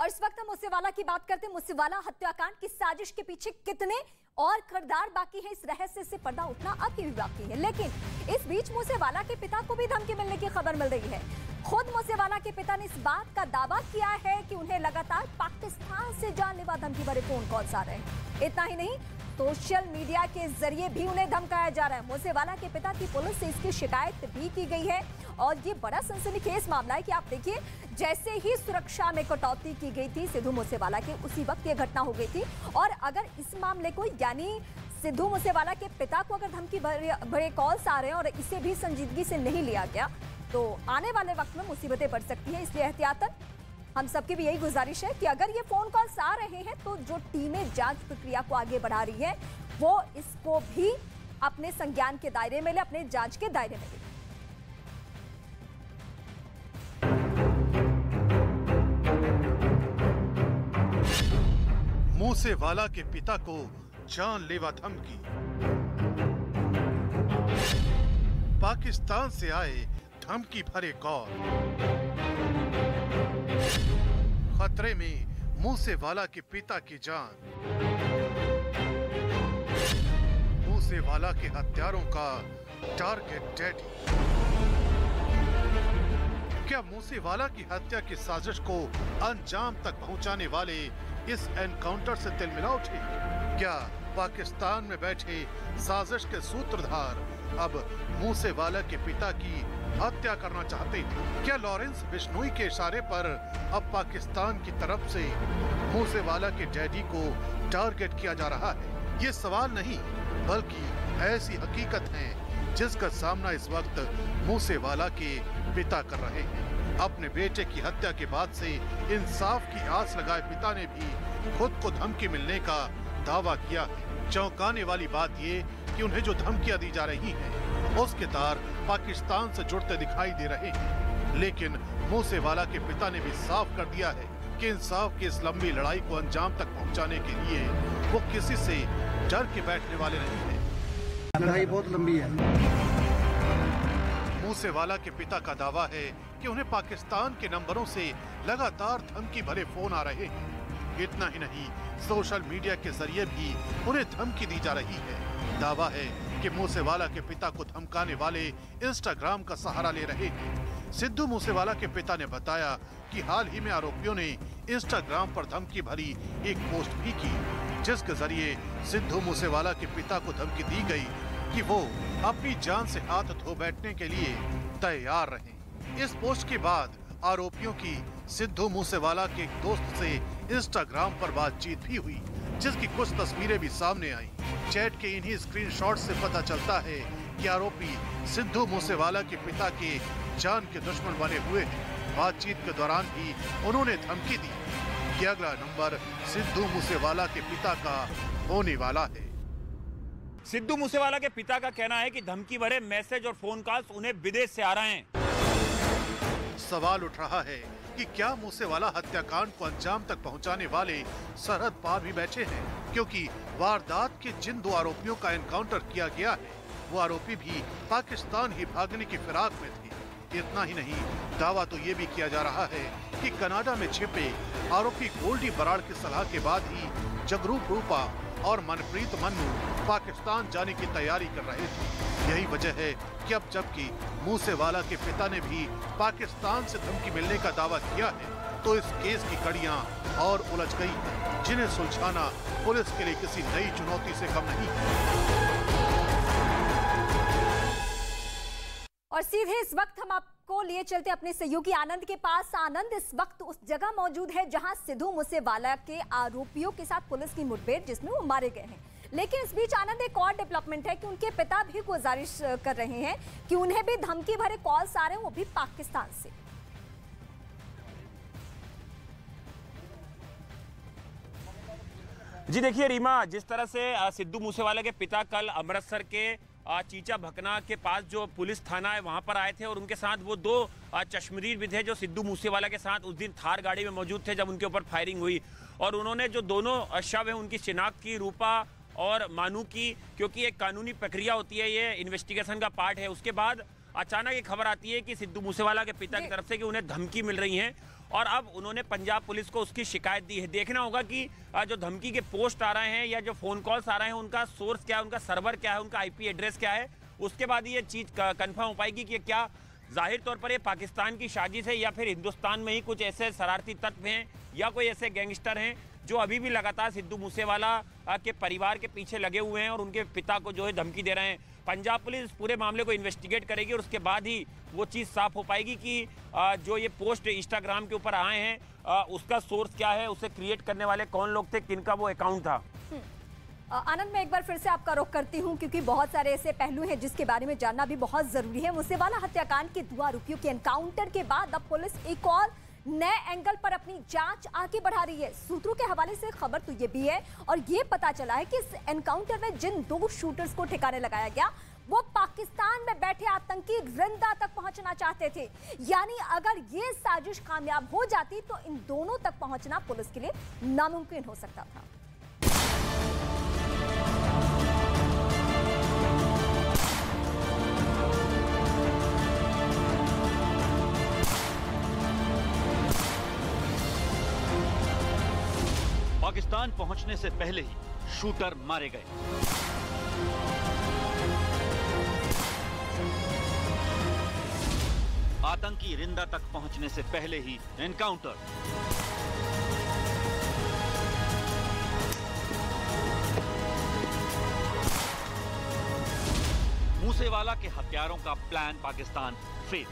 और इस वक्त हम मूसेवाला की बात करते हैं। मूसेवाला हत्याकांड की साजिश के पीछे कितने और किरदार बाकी है, इस रहस्य से पर्दा उठना अभी भी बाकी है। लेकिन इस बीच मूसेवाला के पिता को भी धमकी मिलने की खबर मिल रही है। खुद मूसेवाला के पिता ने इस बात का दावा किया है कि उन्हें लगातार पाकिस्तान से जानलेवा धमकी भरे फोन कॉल्स आ रहे हैं। इतना ही नहीं, सोशल मीडिया के जरिए भी उन्हें धमकाया जा रहा है। मूसेवाला के पिता की पुलिस से इसकी शिकायत भी की गई है और ये बड़ा सनसनीखेज मामला है कि आप देखिए, जैसे ही सुरक्षा में कटौती की गई थी सिद्धू मूसेवाला के, उसी वक्त ये घटना हो गई थी। और अगर इस मामले को, यानी सिद्धू मूसेवाला के पिता को अगर धमकी भरे कॉल्स आ रहे हैं और इसे भी संजीदगी से नहीं लिया गया तो आने वाले वक्त में मुसीबतें बढ़ सकती है। इसलिए एहतियातन हम सबकी भी यही गुजारिश है कि अगर ये फोन कॉल्स आ रहे हैं तो जो टीमें जांच प्रक्रिया को आगे बढ़ा रही है वो इसको भी अपने संज्ञान के दायरे में ले, अपने जांच के दायरे में ले। मूसेवाला के पिता को जानलेवा धमकी। पाकिस्तान से आए धमकी भरे कॉल। खतरे में मूसेवाला के पिता की जान। मूसेवाला के हत्यारों का टारगेट डैडी। क्या मूसेवाला की हत्या की साजिश को अंजाम तक पहुंचाने वाले इस एनकाउंटर से तिलमिला उठे? क्या पाकिस्तान में बैठे साजिश के सूत्रधार अब मूसेवाला के पिता की हत्या करना चाहते थे? क्या लॉरेंस बिश्नोई के इशारे पर अब पाकिस्तान की तरफ से मूसेवाला के डैडी को टारगेट किया जा रहा है? ये सवाल नहीं बल्कि ऐसी हकीकत है जिसका सामना इस वक्त मूसेवाला के पिता कर रहे हैं। अपने बेटे की हत्या के बाद से इंसाफ की आस लगाए पिता ने भी खुद को धमकी मिलने का दावा किया है। चौंकाने वाली बात ये कि उन्हें जो धमकियां दी जा रही हैं, उसके तार पाकिस्तान से जुड़ते दिखाई दे रहे हैं। लेकिन मूसेवाला के पिता ने भी साफ कर दिया है कि इंसाफ की इस लंबी लड़ाई को अंजाम तक पहुंचाने के लिए वो किसी से डर के बैठने वाले नहीं है। लड़ाई बहुत लंबी है। मूसेवाला के पिता का दावा है कि उन्हें पाकिस्तान के नंबरों से लगातार धमकी भरे फोन आ रहे हैं। इतना ही नहीं, सोशल मीडिया के जरिए भी उन्हें धमकी दी जा रही है। दावा है कि मूसेवाला के पिता को धमकाने वाले इंस्टाग्राम का सहारा ले रहे हैं। सिद्धू मूसेवाला के पिता ने बताया कि हाल ही में आरोपियों ने इंस्टाग्राम पर धमकी भरी एक पोस्ट भी की, जिसके जरिए सिद्धू मूसेवाला के पिता को धमकी दी गई कि वो अपनी जान से हाथ धो बैठने के लिए तैयार रहें। इस पोस्ट के बाद आरोपियों की सिद्धू मूसेवाला के एक दोस्त से इंस्टाग्राम पर बातचीत भी हुई, जिसकी कुछ तस्वीरें भी सामने आई। चैट के इन्हीं स्क्रीनशॉट से पता चलता है कि आरोपी सिद्धू मूसेवाला के पिता के जान के दुश्मन बने हुए हैं। बातचीत के दौरान भी उन्होंने धमकी दी कि अगला नंबर सिद्धू मूसेवाला के पिता का होने वाला है। सिद्धू मूसेवाला के पिता का कहना है कि धमकी भरे मैसेज और फोन कॉल्स उन्हें विदेश से आ रहे हैं। सवाल उठ रहा है कि क्या मूसेवाला हत्याकांड को अंजाम तक पहुंचाने वाले सरहद पार भी बैठे हैं, क्योंकि वारदात के जिन दो आरोपियों का एनकाउंटर किया गया है वो आरोपी भी पाकिस्तान ही भागने की फिराक में थे। इतना ही नहीं, दावा तो ये भी किया जा रहा है कि कनाडा में छिपे आरोपी गोल्डी बराड़ की सलाह के बाद ही जगरूप रूपा और मनप्रीत मन्नू पाकिस्तान जाने की तैयारी कर रहे थे। यही वजह है कि अब जबकि मूसेवाला के पिता ने भी पाकिस्तान से धमकी मिलने का दावा किया है, तो इस केस की कड़ियां और उलझ गई हैं, जिन्हें सुलझाना पुलिस के लिए किसी नई चुनौती से कम नहीं है। और सीधे इस वक्त हम आपको लिए चलते अपने सहयोगी आनंद के पास। आनंद, इस वक्त उस जगह मौजूद है जहां सिद्धू मूसेवाला के आरोपियों के साथ पुलिस की मुठभेड़ जिसमें वो मारे गए हैं। लेकिन इस बीच आनंद, एक और डेवलपमेंट है कि उनके पिता भी गुजारिश कर रहे हैं कि उन्हें भी धमकी भरे कॉल्स आ रहे हैं, वो भी पाकिस्तान से। जी देखिए रीमा, जिस तरह से सिद्धू मूसेवाला के पिता कल अमृतसर के चीचा भकना के पास जो पुलिस थाना है वहां पर आए थे और उनके साथ वो दो चश्मदीद भी थे जो सिद्धू मूसेवाला के साथ उस दिन थार गाड़ी में मौजूद थे जब उनके ऊपर फायरिंग हुई, और उन्होंने जो दोनों शव है उनकी शिनाख्त की, रूपा और मानू की, क्योंकि एक कानूनी प्रक्रिया होती है, ये इन्वेस्टिगेशन का पार्ट है। उसके बाद अचानक ये खबर आती है कि सिद्धू मूसेवाला के पिता की तरफ से कि उन्हें धमकी मिल रही है और अब उन्होंने पंजाब पुलिस को उसकी शिकायत दी है। देखना होगा कि जो धमकी के पोस्ट आ रहे हैं या जो फोन कॉल्स आ रहे हैं उनका सोर्स क्या है, उनका सर्वर क्या है, उनका आईपी एड्रेस क्या है, उसके बाद ये चीज कंफर्म हो पाएगी कि क्या जाहिर तौर पर ये पाकिस्तान की साजिश है या फिर हिंदुस्तान में ही कुछ ऐसे शरारती तत्व हैं या कोई ऐसे गैंगस्टर हैं जो अभी भी लगातार सिद्धू मूसेवाला के परिवार के पीछे लगे हुए हैं और उनके पिता को जो है धमकी दे रहे हैं। पंजाब पुलिस पूरे मामले को इन्वेस्टिगेट करेगी और उसके बाद ही वो चीज़ साफ हो पाएगी कि जो ये पोस्ट इंस्टाग्राम के ऊपर आए हैं उसका सोर्स क्या है, उसे क्रिएट करने वाले कौन लोग थे, किनका वो अकाउंट था। आनंद, मैं एक बार फिर से आपका रुख करती हूं क्योंकि बहुत सारे ऐसे पहलू हैं जिसके बारे में जानना भी बहुत जरूरी है। मूसेवाला हत्याकांड के 2 आरोपियों के एनकाउंटर के बाद अब पुलिस एक और नए एंगल पर अपनी जांच आगे बढ़ा रही है। सूत्रों के हवाले से खबर तो ये भी है और ये पता चला है कि इस एनकाउंटर में जिन 2 शूटर्स को ठिकाने लगाया गया वो पाकिस्तान में बैठे आतंकी रिंदा तक पहुंचना चाहते थे। यानी अगर ये साजिश कामयाब हो जाती तो इन दोनों तक पहुंचना पुलिस के लिए नामुमकिन हो सकता था। पाकिस्तान पहुंचने से पहले ही शूटर मारे गए। आतंकी रिंदा तक पहुंचने से पहले ही एनकाउंटर। मूसेवाला के हत्यारों का प्लान पाकिस्तान फेल।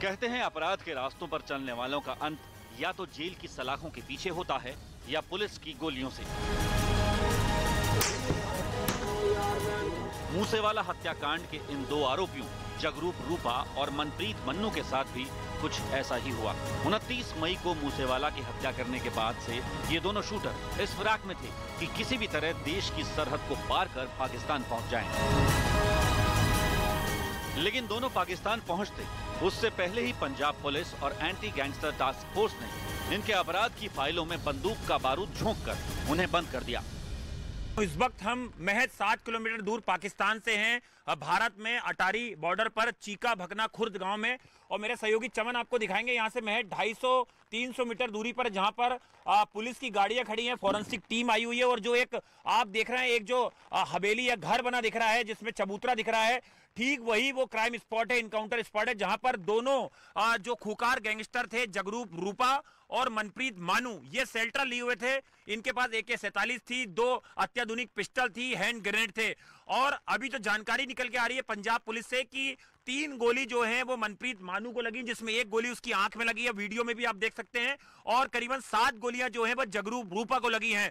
कहते हैं अपराध के रास्तों पर चलने वालों का अंत या तो जेल की सलाखों के पीछे होता है या पुलिस की गोलियों से। मूसेवाला हत्याकांड के इन 2 आरोपियों जगरूप रूपा और मनप्रीत मन्नू के साथ भी कुछ ऐसा ही हुआ। 29 मई को मूसेवाला की हत्या करने के बाद से ये दोनों शूटर इस फिराक में थे कि किसी भी तरह देश की सरहद को पार कर पाकिस्तान पहुंच जाएं। लेकिन दोनों पाकिस्तान पहुंचते उससे पहले ही पंजाब पुलिस और एंटी गैंगस्टर टास्क फोर्स ने इनके अपराध की फाइलों में बंदूक का बारूद झोंककर उन्हें बंद कर दिया। इस वक्त हम महज 7 किलोमीटर दूर पाकिस्तान से हैं, भारत में अटारी बॉर्डर पर चीका भकना खुर्द गांव में, और मेरे सहयोगी चमन आपको दिखाएंगे यहाँ से महज 250-300 मीटर दूरी पर जहां पर पुलिस की गाड़ियां खड़ी हैं, फॉरेंसिक टीम आई हुई है और जो एक आप देख रहे हैं एक जो हवेली या घर बना दिख रहा है जिसमें चबूतरा दिख रहा है, ठीक वही वो क्राइम स्पॉट है, इनकाउंटर स्पॉट है जहां पर दोनों जो खूंखार गैंगस्टर थे जगरूप रूपा और मनप्रीत मानू ये शेल्टर लिए हुए थे। इनके पास AK-47 थी, 2 अत्याधुनिक पिस्टल थी, हैंड ग्रेनेड थे और अभी जो जानकारी निकल के आ रही है पंजाब पुलिस से कि 3 गोली जो है वो मनप्रीत मानू को लगी जिसमें 1 गोली उसकी आंख में लगी है, वीडियो में भी आप देख सकते हैं, और करीबन 7 गोलियां जो है वो जगरूप रूपा को लगी हैं।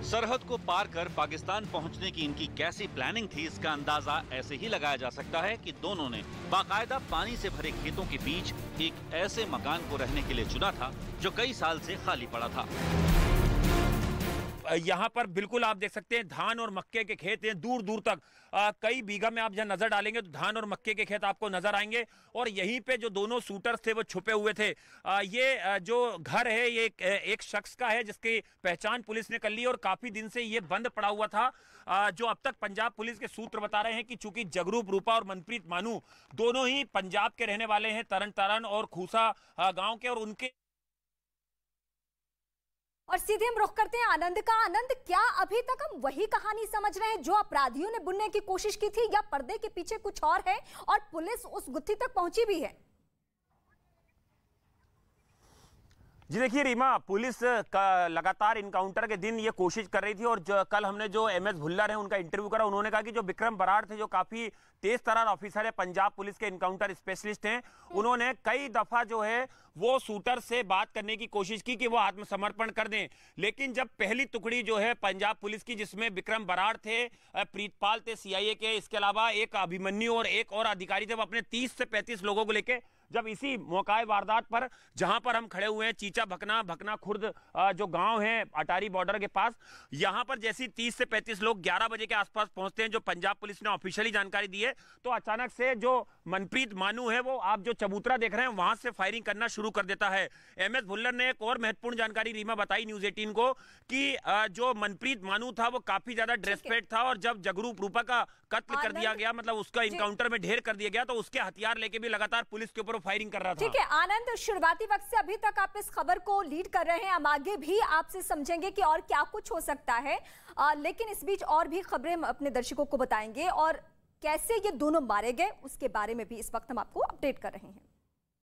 सरहद को पार कर पाकिस्तान पहुंचने की इनकी कैसी प्लानिंग थी इसका अंदाजा ऐसे ही लगाया जा सकता है कि दोनों ने बाकायदा पानी से भरे खेतों के बीच एक ऐसे मकान को रहने के लिए चुना था जो कई साल से खाली पड़ा था। यहाँ पर बिल्कुल आप देख सकते हैं धान और मक्के के खेत हैं दूर दूर तक, कई बीघा में आप जहाँ नजर डालेंगे तो धान और मक्के के खेत आपको नजर आएंगे और यहीं पे जो दोनों शूटर्स थे वो छुपे हुए थे। ये जो घर है ये एक शख्स का है जिसकी पहचान पुलिस ने कर ली और काफी दिन से ये बंद पड़ा हुआ था। जो अब तक पंजाब पुलिस के सूत्र बता रहे हैं कि चूंकि जगरूप रूपा और मनप्रीत मानू दोनों ही पंजाब के रहने वाले हैं, तरन तारण और खूसा गांव के, और उनके और सीधे हम रुख करते हैं आनंद का। आनंद, क्या अभी तक हम वही कहानी समझ रहे हैं जो अपराधियों ने बुनने की कोशिश की थी या पर्दे के पीछे कुछ और है और पुलिस उस गुत्थी तक पहुंची भी है? जी देखिए रीमा, पुलिस का लगातार इनकाउंटर के दिन ये कोशिश कर रही थी और कल हमने जो MS भुल्लर है उनका इंटरव्यू करा, उन्होंने कहा कि जो विक्रम बराड़ थे जो काफी तेज तर्रार ऑफिसर है, पंजाब पुलिस के इनकाउंटर स्पेशलिस्ट हैं, उन्होंने कई दफा जो है वो शूटर से बात करने की कोशिश की कि वो आत्मसमर्पण कर दें, लेकिन जब पहली टुकड़ी जो है पंजाब पुलिस की जिसमें विक्रम बराड़ थे, प्रीतपाल थे CIA के, इसके अलावा एक अभिमन्यु और एक और अधिकारी थे, वो अपने 30 से 35 लोगों को लेके जब इसी मौका वारदात पर जहां पर हम खड़े हुए हैं, चीचा भकना खुर्द जो गांव है अटारी बॉर्डर के पास, यहां पर जैसी 30 से 35 लोग 11 बजे के आसपास पहुंचते हैं, जो पंजाब पुलिस ने ऑफिशियली जानकारी दी है, तो अचानक से जो मनप्रीत मानू है, वो आप जो चबूतरा देख रहे हैं वहां से फायरिंग करना शुरू कर देता है। एमएस भुल्लर ने एक और महत्वपूर्ण जानकारी रीमा बताई न्यूज 18 को कि जो मनप्रीत मानू था वो काफी ज्यादा ड्रेसपेड था, और जब जगरूप रूपा का कत्ल कर दिया गया, मतलब उसका इनकाउंटर में ढेर कर दिया गया, तो उसके हथियार लेके भी लगातार पुलिस के ऊपर फायरिंग कर रहा था। ठीक है आनंद, शुरुआती वक्त से अभी तक आप इस खबर को लीड कर रहे हैं, हम आगे भी आपसे समझेंगे कि और क्या कुछ हो सकता है, लेकिन इस बीच और भी खबरें हम अपने दर्शकों को बताएंगे, और कैसे ये दोनों मारे गए उसके बारे में भी इस वक्त हम आपको अपडेट कर रहे हैं।